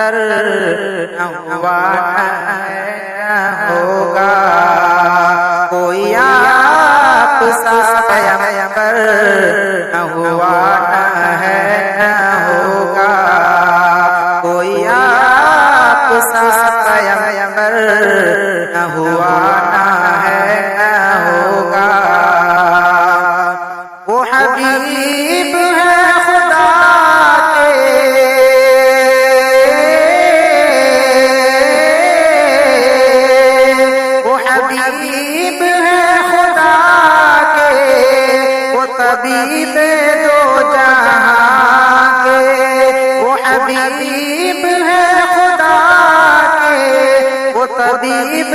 پیغمبر نہ ہوا نہ ہوگا، کوئی آپ سا پیغمبر نہ ہوا نہ ہوگا، کوئی آپ سا پیغمبر نہ ہوا نہ ہوگا۔ وہ حبیب ہے خدا کے، وہ حبیب ہے خدا کے، وہ طبیب دو جہاں کے، وہ حبیب ہے خدا کے، وہ طبیب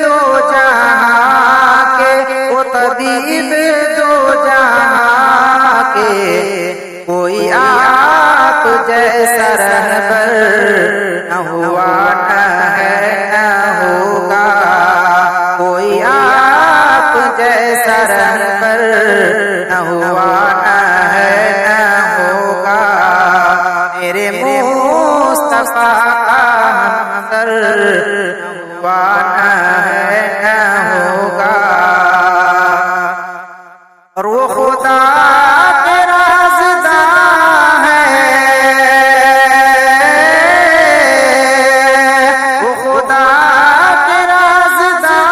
دو جہاں کے، وہ طبیب دو جہاں کے، کوئی آپ جیسا رہبر نہ ہوا نہ ہوگا، کوئی آپ جیسا رہبر نہ ہوا نہ ہوگا۔ میرے مصطفیٰ کا ہمدر نہ ہوا نہ ہوگا، اور وہ خدا کے رازداں ہے، وہ خدا کے رازداں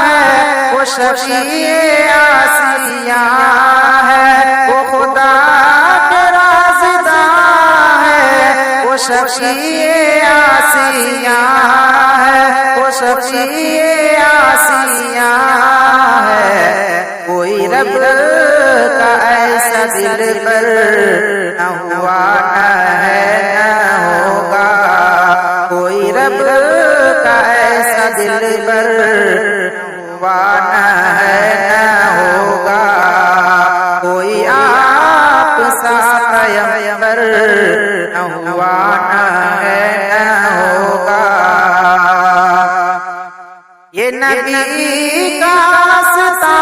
ہے، وہ شفیع آسیاں ہے، وہ خدا کے رازداں ہے، وہ شفیع آسیاں ہے، وہ شفیع آسیاں ہے، کوئی رب کا ایسا دل پر نہ ہوا نہ ہوگا، کوئی رب کا ایسا دل پر نہ ہوا نہ ہوگا، کوئی آپ سا پیغمبر نہ ہوا نہ ہوگا۔ یہ نبی کا راستہ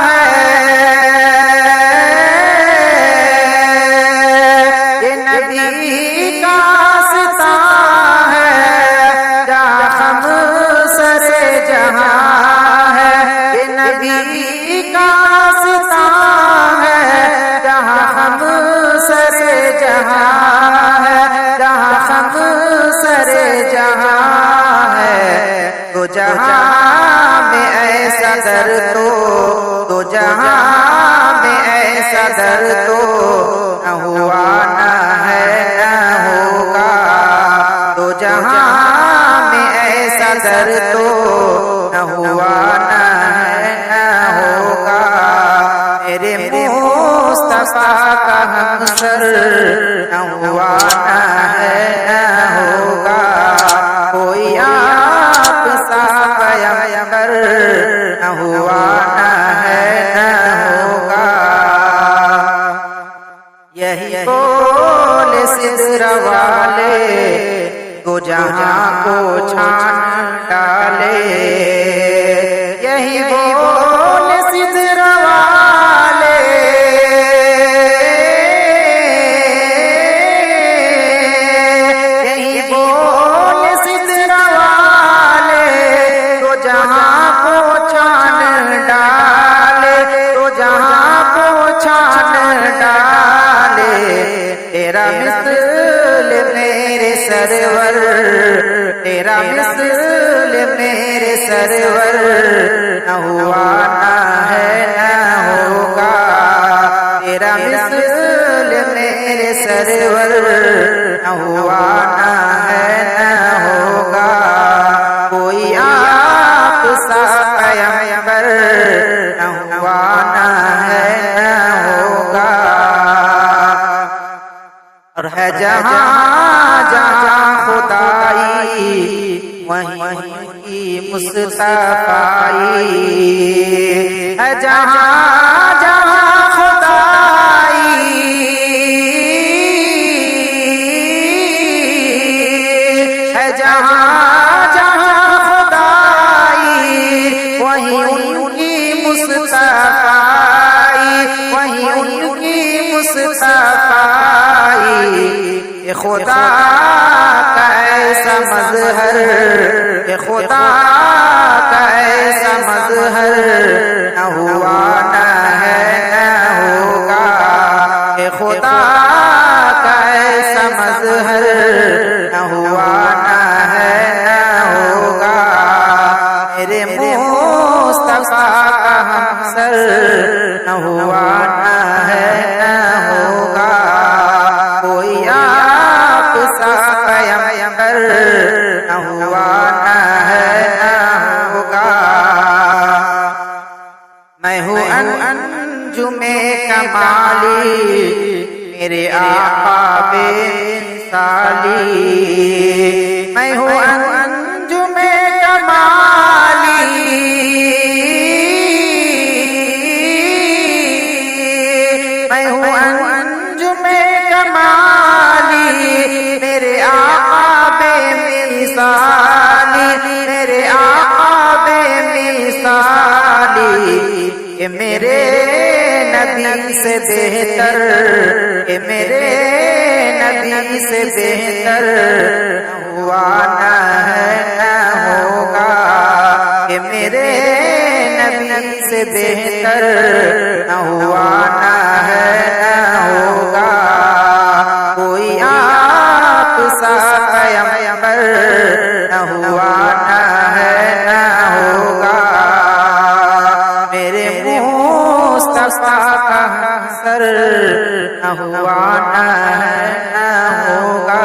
ہے، یہ نبی کا راستہ ہے، جہاں ہم سر جہاں ہے، یہ نبی کا راستہ ہے، جہاں ہم سر جہاں ہے، جہاں ہم سر جہاں ہے، تو جہاں میں ایسا در تو جہاں میں ایسا در تو نہ ہوا نہ ہوگا، تو جہاں میں ایسا در تو نہ ہوا نہ ہوگا۔ میرے مصطفیٰ کا ہمسر نہ ہوا نہ ہوگا، کوئی آپ سا پیغمبر نہ ہوا نہ ہوگا۔ یہی بول سدر والے دو جہاں کو چھان ڈالے، یہی بول سدر والے، یہی بول سدر والے، دو جہاں کو چھان ڈالے، دو جہاں کو چھان ڈالے، تیرا مثل میرے سرور، تیرا مثل میرے سرور نہ ہوا نہ ہوگا، تیرا مثل میرے سرور نہ ہوا نہ ہوگا، کوئی آپ سا پیغمبر نہ ہوا نہ ہوگا۔ اور ہے جہاں جہاں خدائی وہیں کی مصطفیٰ، ہے جہاں جہاں خدائی، ہے جہاں جہاں خدائی وہیں ان کی مصطفیٰ، وہیں ان کی مصطفیٰ، خدا کا ایسا مظہر کہ خدا کا ایسا مظہر نہ ہوا نہ ہے نہ ہوگا، کہ خدا کا ایسا مظہر نہ ہوا نہ ہے نہ ہوگا، میرے مصطفیٰ کا ہمسر نہ ہوا نہ ہے نہ ہوگا، کوئی آپ سا پیغمبر نہ ہوا نہ ہے نہ ہوگا، میں ہوں انجم کمالی میرے آقا بے مثالی، میں ہوں انجم کمالی میں ہوں انجم کمالی میرے آقا بے مثالی، میرے آقا بے مثالی، کہ میرے نبی سے بہتر، کہ میرے نبی سے بہتر نہ ہوا نہ ہے نہ ہوگا، کہ میرے نبی سے بہتر نہ ہوا نہ ہے نہ ہوگا، کوئی آپ سا پیغمبر نہ ہوا نہ ہے نہ ہوگا، میرے مصطفیٰ کا ہمسر نہ ہوا نہ ہے نہ ہوگا،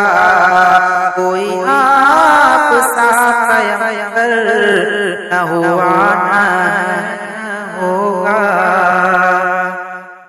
کوئی آپ سا پیغمبر نہ ہوا نہ ہے